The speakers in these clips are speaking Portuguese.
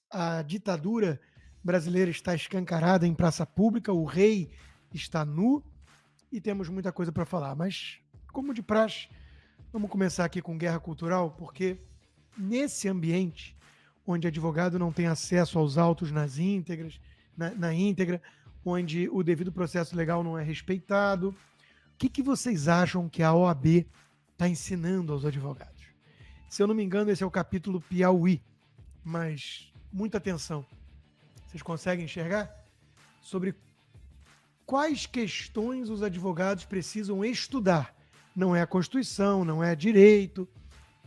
A ditadura brasileira está escancarada em praça pública, o rei está nu e temos muita coisa para falar. Mas, como de praxe, vamos começar aqui com guerra cultural, porque nesse ambiente onde advogado não tem acesso aos autos na íntegra, onde o devido processo legal não é respeitado, o que vocês acham que a OAB está ensinando aos advogados? Se eu não me engano, esse é o capítulo Piauí, mas muita atenção. Vocês conseguem enxergar? Sobre quais questões os advogados precisam estudar. Não é a Constituição, não é direito,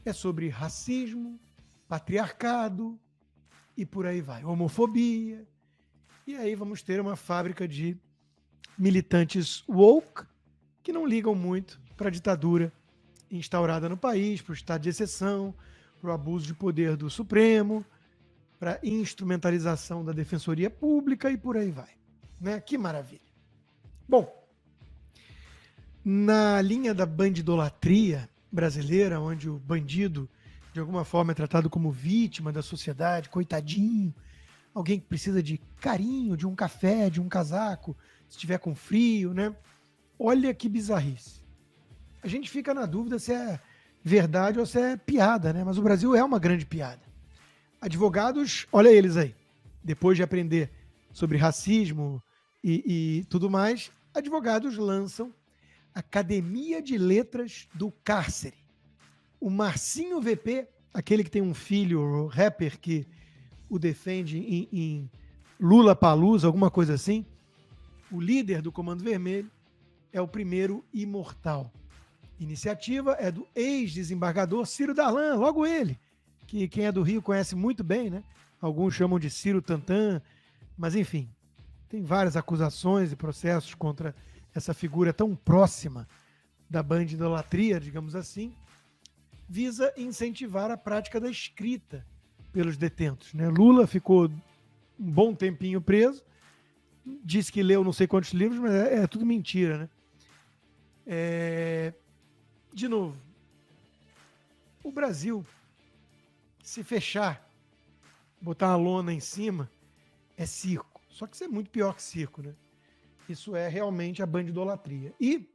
é sobre racismo, patriarcado e por aí vai. Homofobia. E aí vamos ter uma fábrica de militantes woke que não ligam muito para a ditadura instaurada no país, para o estado de exceção, para o abuso de poder do Supremo, para a instrumentalização da Defensoria Pública e por aí vai. Né? Que maravilha. Bom, na linha da bandidolatria brasileira, onde o bandido, de alguma forma, é tratado como vítima da sociedade, coitadinho, alguém que precisa de carinho, de um café, de um casaco, se estiver com frio, né? Olha que bizarrice. A gente fica na dúvida se é verdade ou se é piada, né? Mas o Brasil é uma grande piada. Advogados, olha eles aí. Depois de aprender sobre racismo e tudo mais, advogados lançam Academia de Letras do Cárcere. O Marcinho VP, aquele que tem um filho rapper que o defende em Lula Palusa, alguma coisa assim, o líder do Comando Vermelho, é o primeiro imortal. Iniciativa é do ex-desembargador Ciro Darlan, logo ele, que quem é do Rio conhece muito bem, né? Alguns chamam de Ciro Tantan, mas enfim, tem várias acusações e processos contra essa figura tão próxima da bandidolatria, digamos assim, visa incentivar a prática da escrita pelos detentos. Né? Lula ficou um bom tempinho preso, disse que leu não sei quantos livros, mas é tudo mentira, né? De novo, o Brasil, se fechar, botar uma lona em cima, é circo. Só que isso é muito pior que circo, né? Isso é realmente a bandidolatria. E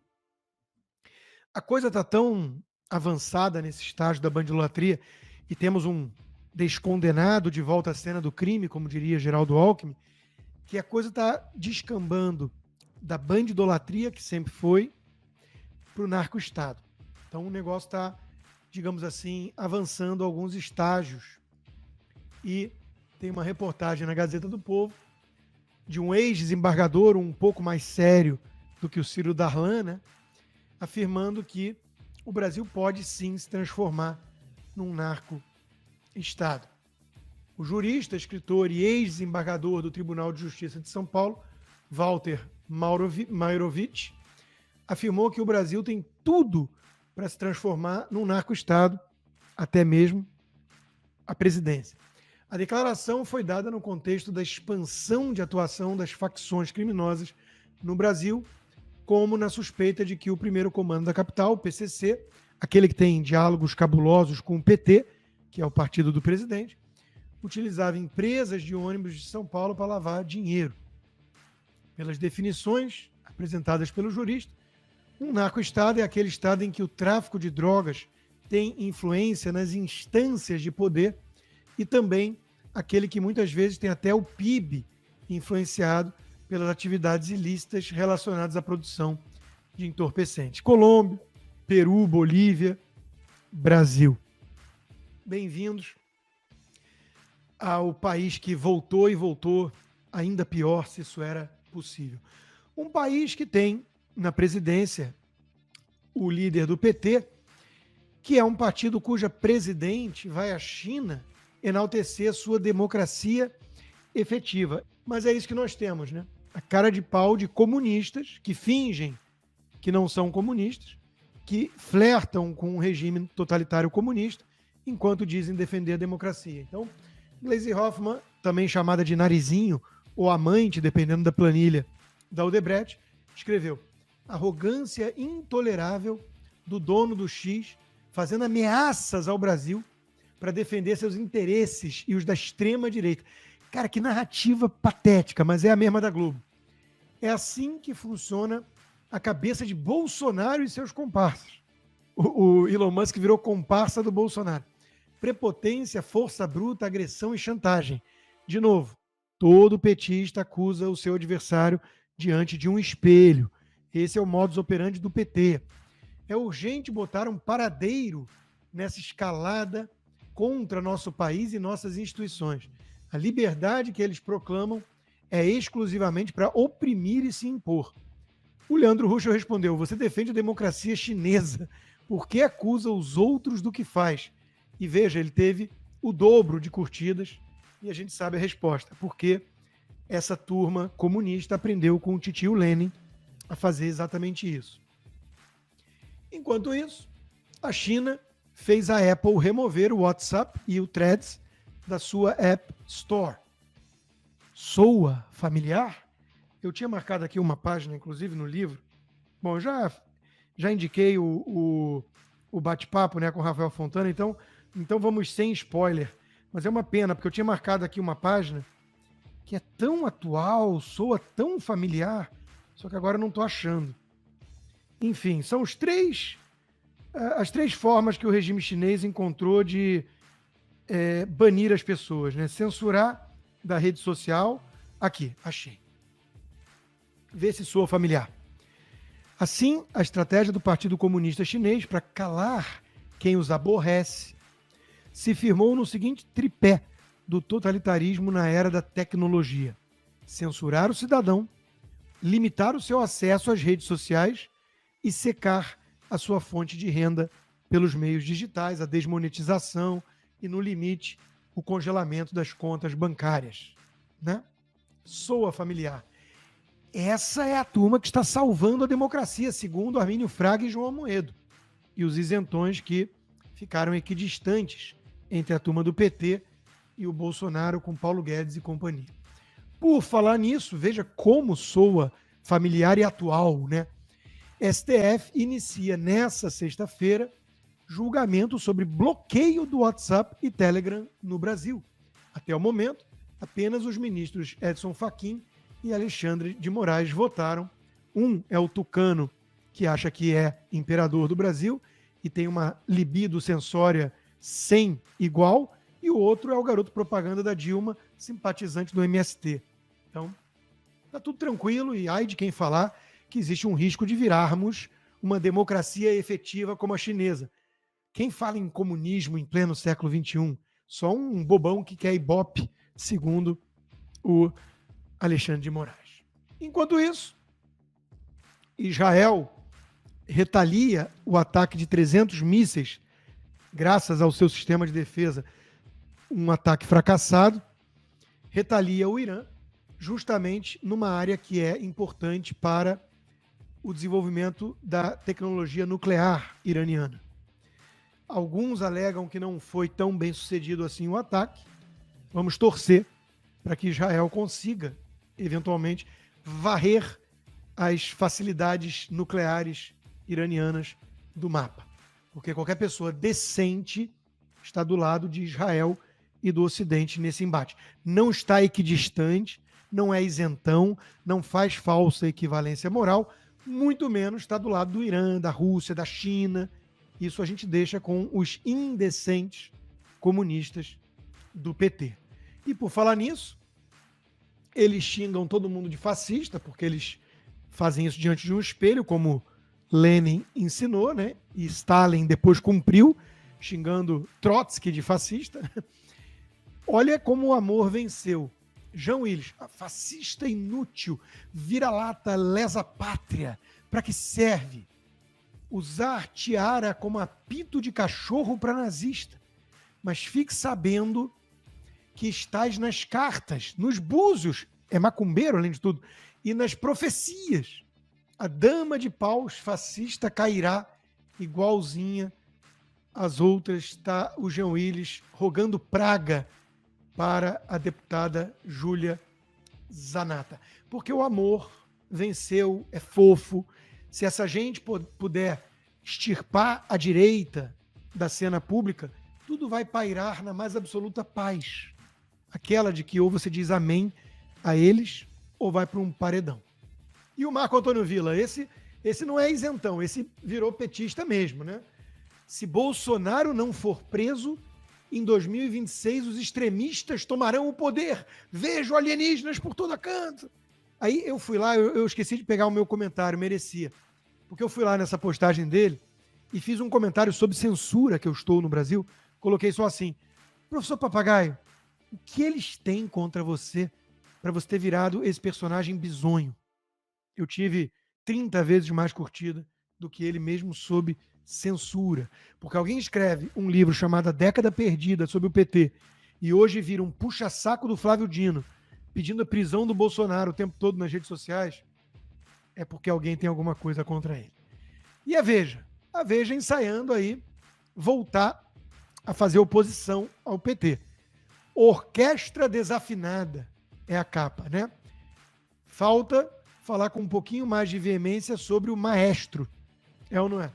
a coisa está tão avançada nesse estágio da bandidolatria e temos um descondenado de volta à cena do crime, como diria Geraldo Alckmin, que a coisa está descambando da bandidolatria, que sempre foi, para o narco-estado. Então o negócio está, digamos assim, avançando alguns estágios. E tem uma reportagem na Gazeta do Povo de um ex-desembargador um pouco mais sério do que o Ciro Darlan, né, afirmando que o Brasil pode sim se transformar num narco-estado. O jurista, escritor e ex-desembargador do Tribunal de Justiça de São Paulo, Walter Mairovich, afirmou que o Brasil tem tudo para se transformar num narco-estado, até mesmo a presidência. A declaração foi dada no contexto da expansão de atuação das facções criminosas no Brasil, como na suspeita de que o primeiro comando da capital, o PCC, aquele que tem diálogos cabulosos com o PT, que é o partido do presidente, utilizava empresas de ônibus de São Paulo para lavar dinheiro. Pelas definições apresentadas pelo jurista, um narco-estado é aquele estado em que o tráfico de drogas tem influência nas instâncias de poder e também aquele que muitas vezes tem até o PIB influenciado pelas atividades ilícitas relacionadas à produção de entorpecentes. Colômbia, Peru, Bolívia, Brasil. Bem-vindos ao país que voltou e voltou ainda pior, se isso era possível. Um país que tem na presidência o líder do PT, que é um partido cuja presidente vai à China enaltecer a sua democracia efetiva. Mas é isso que nós temos, né? A cara de pau de comunistas que fingem que não são comunistas, que flertam com um regime totalitário comunista, enquanto dizem defender a democracia. Então, Gleisi Hoffmann, também chamada de Narizinho, ou Amante, dependendo da planilha da Odebrecht, escreveu: arrogância intolerável do dono do X, fazendo ameaças ao Brasil para defender seus interesses e os da extrema-direita. Cara, que narrativa patética, mas é a mesma da Globo. É assim que funciona a cabeça de Bolsonaro e seus comparsas. O Elon Musk virou comparsa do Bolsonaro. Prepotência, força bruta, agressão e chantagem. De novo, todo petista acusa o seu adversário diante de um espelho. Esse é o modus operandi do PT. É urgente botar um paradeiro nessa escalada contra nosso país e nossas instituições. A liberdade que eles proclamam é exclusivamente para oprimir e se impor. O Leandro Ruschel respondeu: você defende a democracia chinesa, por que acusa os outros do que faz? E veja, ele teve o dobro de curtidas e a gente sabe a resposta. Porque essa turma comunista aprendeu com o titio Lenin a fazer exatamente isso. Enquanto isso, a China fez a Apple remover o WhatsApp e o Threads da sua App Store. Soa familiar? Eu tinha marcado aqui uma página, inclusive, no livro. Bom, já indiquei o bate-papo, né, com o Rafael Fontana, então vamos sem spoiler. Mas é uma pena, porque eu tinha marcado aqui uma página que é tão atual, soa tão familiar, só que agora eu não estou achando. Enfim, são as três formas que o regime chinês encontrou de banir as pessoas, né? Censurar da rede social. Aqui, achei. Vê se soa familiar. Assim, a estratégia do Partido Comunista Chinês para calar quem os aborrece se firmou no seguinte tripé do totalitarismo na era da tecnologia: censurar o cidadão, limitar o seu acesso às redes sociais e secar a sua fonte de renda pelos meios digitais, a desmonetização e, no limite, o congelamento das contas bancárias. Né? Soa familiar. Essa é a turma que está salvando a democracia, segundo Armínio Fraga e João Amoedo. E os isentões que ficaram equidistantes entre a turma do PT e o Bolsonaro com Paulo Guedes e companhia. Por falar nisso, veja como soa familiar e atual, né? STF inicia nessa sexta-feira julgamento sobre bloqueio do WhatsApp e Telegram no Brasil. Até o momento, apenas os ministros Edson Fachin e Alexandre de Moraes votaram. Um é o tucano, que acha que é imperador do Brasil e tem uma libido sensória sem igual, e o outro é o garoto propaganda da Dilma, simpatizante do MST. Então, tá tudo tranquilo e ai de quem falar que existe um risco de virarmos uma democracia efetiva como a chinesa. Quem fala em comunismo em pleno século XXI? Só um bobão que quer ibope, segundo o Alexandre de Moraes. Enquanto isso, Israel retalia o ataque de 300 mísseis, graças ao seu sistema de defesa, um ataque fracassado, retalia o Irã, justamente numa área que é importante para o desenvolvimento da tecnologia nuclear iraniana. Alguns alegam que não foi tão bem sucedido assim o ataque. Vamos torcer para que Israel consiga, eventualmente, varrer as facilidades nucleares iranianas do mapa. Porque qualquer pessoa decente está do lado de Israel e do Ocidente nesse embate. Não está equidistante, não é isentão, não faz falsa equivalência moral, muito menos está do lado do Irã, da Rússia, da China. Isso a gente deixa com os indecentes comunistas do PT. E por falar nisso, eles xingam todo mundo de fascista, porque eles fazem isso diante de um espelho, como Lenin ensinou, né? E Stalin depois cumpriu, xingando Trotsky de fascista. Olha como o amor venceu. João Willis, fascista inútil, vira-lata, lesa pátria, para que serve? Usar tiara como apito de cachorro para nazista. Mas fique sabendo que estás nas cartas, nos búzios, é macumbeiro além de tudo, e nas profecias. A dama de paus fascista cairá igualzinha às outras. Está o João Willis rogando praga para a deputada Júlia Zanata. Porque o amor venceu, é fofo. Se essa gente puder extirpar a direita da cena pública, tudo vai pairar na mais absoluta paz. Aquela de que ou você diz amém a eles, ou vai para um paredão. E o Marco Antônio Villa, esse não é isentão, esse virou petista mesmo, né? Se Bolsonaro não for preso, em 2026 os extremistas tomarão o poder. Vejo alienígenas por toda canto. Aí eu fui lá, eu esqueci de pegar o meu comentário, merecia. Porque eu fui lá nessa postagem dele e fiz um comentário sobre censura que eu estou no Brasil. Coloquei só assim: professor Papagaio, o que eles têm contra você para você ter virado esse personagem bizonho? Eu tive 30 vezes mais curtida do que ele mesmo sob censura. Porque alguém escreve um livro chamado A Década Perdida sobre o PT e hoje vira um puxa-saco do Flávio Dino pedindo a prisão do Bolsonaro o tempo todo nas redes sociais, é porque alguém tem alguma coisa contra ele. E a Veja ensaiando aí voltar a fazer oposição ao PT. Orquestra desafinada é a capa, né? Falta falar com um pouquinho mais de veemência sobre o maestro. É ou não é?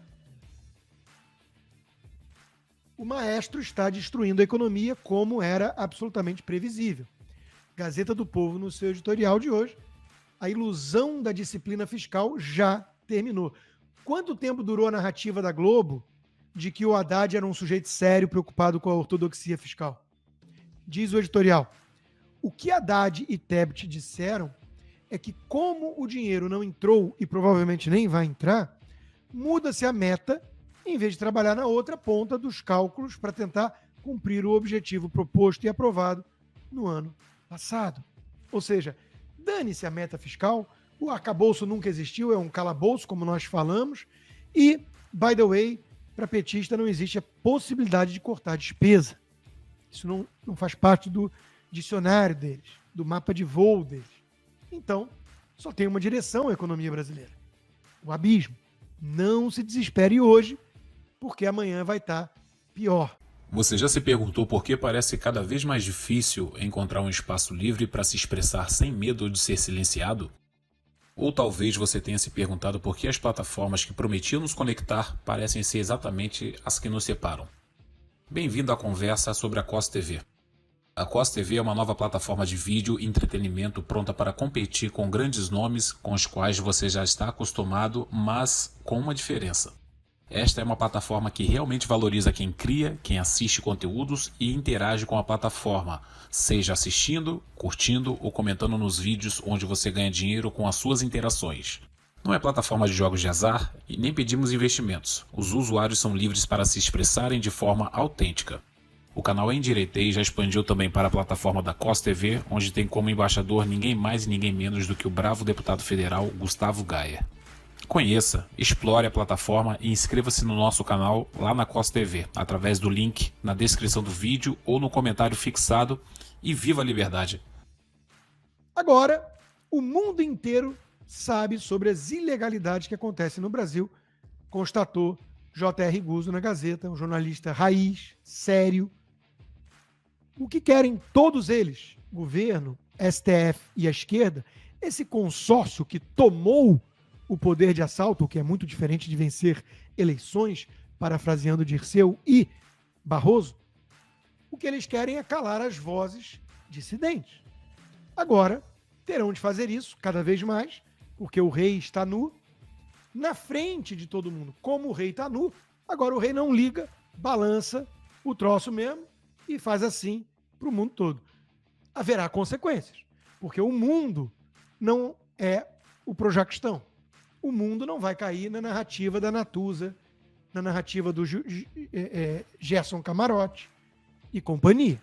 O maestro está destruindo a economia como era absolutamente previsível. Gazeta do Povo, no seu editorial de hoje, a ilusão da disciplina fiscal já terminou. Quanto tempo durou a narrativa da Globo de que o Haddad era um sujeito sério preocupado com a ortodoxia fiscal? Diz o editorial: o que Haddad e Tebet disseram é que, como o dinheiro não entrou e provavelmente nem vai entrar, muda-se a meta em vez de trabalhar na outra ponta dos cálculos para tentar cumprir o objetivo proposto e aprovado no ano passado. Ou seja, dane-se a meta fiscal, o arcabouço nunca existiu, é um calabouço, como nós falamos, e, by the way, para petista não existe a possibilidade de cortar despesa. Isso não faz parte do dicionário deles, do mapa de voo deles. Então, só tem uma direção a economia brasileira: o abismo. Não se desespere hoje, porque amanhã vai estar pior. Você já se perguntou por que parece cada vez mais difícil encontrar um espaço livre para se expressar sem medo de ser silenciado? Ou talvez você tenha se perguntado por que as plataformas que prometiam nos conectar parecem ser exatamente as que nos separam. Bem-vindo à conversa sobre a COS TV. A COS TV é uma nova plataforma de vídeo e entretenimento pronta para competir com grandes nomes com os quais você já está acostumado, mas com uma diferença. Esta é uma plataforma que realmente valoriza quem cria, quem assiste conteúdos e interage com a plataforma, seja assistindo, curtindo ou comentando nos vídeos onde você ganha dinheiro com as suas interações. Não é plataforma de jogos de azar e nem pedimos investimentos. Os usuários são livres para se expressarem de forma autêntica. O canal Endireitei já expandiu também para a plataforma da COS TV, onde tem como embaixador ninguém mais e ninguém menos do que o bravo deputado federal Gustavo Gayer. Conheça, explore a plataforma e inscreva-se no nosso canal lá na COS TV, através do link na descrição do vídeo ou no comentário fixado, e viva a liberdade! Agora, o mundo inteiro sabe sobre as ilegalidades que acontecem no Brasil, constatou J.R. Guzzo na Gazeta, um jornalista raiz, sério. O que querem todos eles, governo, STF e a esquerda, esse consórcio que tomou o poder de assalto, o que é muito diferente de vencer eleições, parafraseando Dirceu e Barroso, o que eles querem é calar as vozes dissidentes. Agora, terão de fazer isso cada vez mais, porque o rei está nu, na frente de todo mundo. Como o rei está nu, agora o rei não liga, balança o troço mesmo e faz assim para o mundo todo. Haverá consequências, porque o mundo não é o Projaquistão. O mundo não vai cair na narrativa da Natuza, na narrativa do Gerson Camarote e companhia.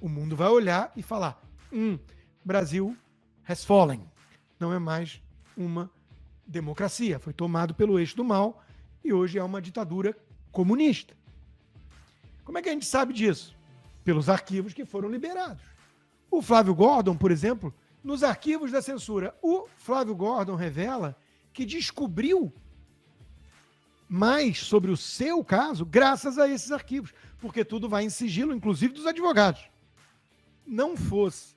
O mundo vai olhar e falar: Brasil has fallen. Não é mais uma democracia. Foi tomado pelo eixo do mal e hoje é uma ditadura comunista. Como é que a gente sabe disso? Pelos arquivos que foram liberados. O Flávio Gordon, por exemplo, nos arquivos da censura, o Flávio Gordon revela que descobriu mais sobre o seu caso graças a esses arquivos, porque tudo vai em sigilo, inclusive dos advogados. Não fosse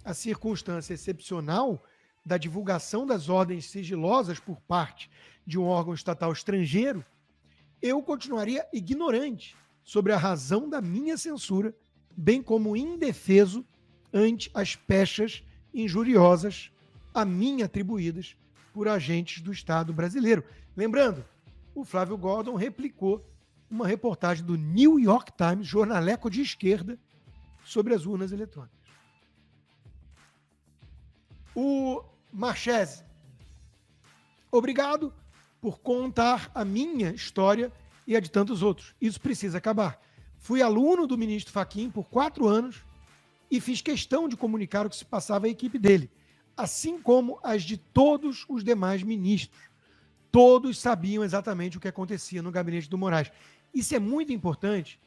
a circunstância excepcional da divulgação das ordens sigilosas por parte de um órgão estatal estrangeiro, eu continuaria ignorante sobre a razão da minha censura, bem como indefeso ante as pechas injuriosas a mim atribuídas por agentes do Estado brasileiro. Lembrando, o Flávio Gordon replicou uma reportagem do New York Times, jornaleco de esquerda, sobre as urnas eletrônicas. O Marchese, obrigado por contar a minha história e a de tantos outros. Isso precisa acabar. Fui aluno do ministro Fachin por 4 anos e fiz questão de comunicar o que se passava à equipe dele, assim como as de todos os demais ministros. Todos sabiam exatamente o que acontecia no gabinete do Moraes. Isso é muito importante,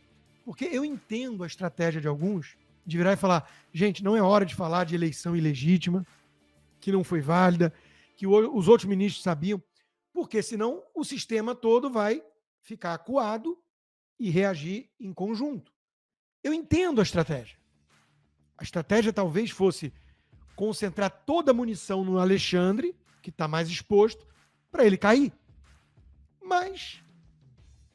porque eu entendo a estratégia de alguns de virar e falar, gente, não é hora de falar de eleição ilegítima, que não foi válida, que os outros ministros sabiam, porque senão o sistema todo vai ficar acuado e reagir em conjunto. Eu entendo a estratégia. A estratégia talvez fosse concentrar toda a munição no Alexandre, que está mais exposto, para ele cair. Mas,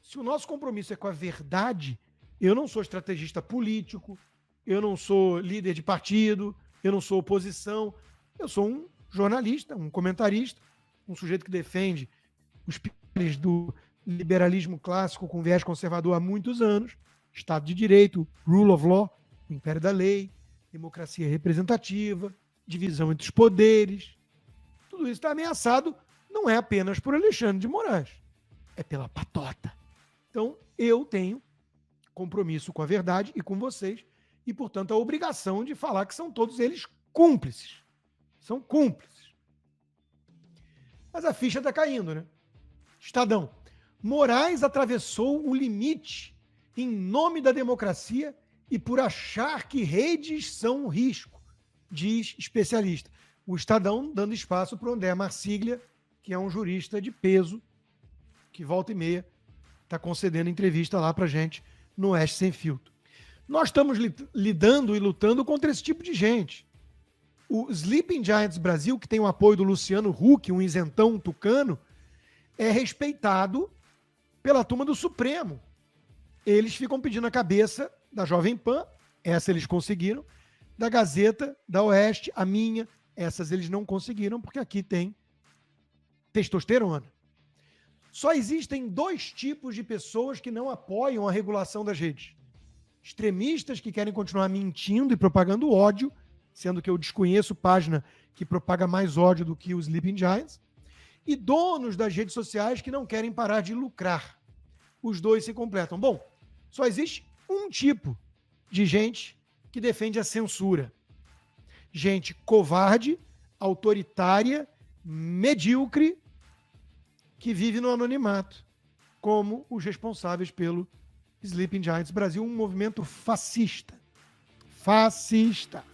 se o nosso compromisso é com a verdade, eu não sou estrategista político, eu não sou líder de partido, eu não sou oposição, eu sou um jornalista, um comentarista, um sujeito que defende os pilares do liberalismo clássico com viés conservador há muitos anos, Estado de Direito, Rule of Law, o Império da Lei, democracia representativa, divisão entre os poderes. Tudo isso está ameaçado não é apenas por Alexandre de Moraes, é pela patota. Então, eu tenho compromisso com a verdade e com vocês, e, portanto, a obrigação de falar que são todos eles cúmplices. São cúmplices. Mas a ficha está caindo, né? Estadão. Moraes atravessou o limite em nome da democracia e por achar que redes são um risco, diz especialista. O Estadão dando espaço para o André Marsiglia, que é um jurista de peso, que volta e meia está concedendo entrevista lá para gente no Oeste Sem Filtro. Nós estamos lidando e lutando contra esse tipo de gente. O Sleeping Giants Brasil, que tem o apoio do Luciano Huck, um isentão tucano, é respeitado pela turma do Supremo. Eles ficam pedindo a cabeça da Jovem Pan, essa eles conseguiram, da Gazeta, da Oeste, a minha, essas eles não conseguiram, porque aqui tem testosterona. Só existem 2 tipos de pessoas que não apoiam a regulação das redes. Extremistas que querem continuar mentindo e propagando ódio, sendo que eu desconheço página que propaga mais ódio do que os Sleeping Giants, e donos das redes sociais que não querem parar de lucrar. Os dois se completam. Bom, só existe um tipo de gente que defende a censura. Gente covarde, autoritária, medíocre, que vive no anonimato, como os responsáveis pelo Sleeping Giants Brasil, um movimento fascista. Fascista.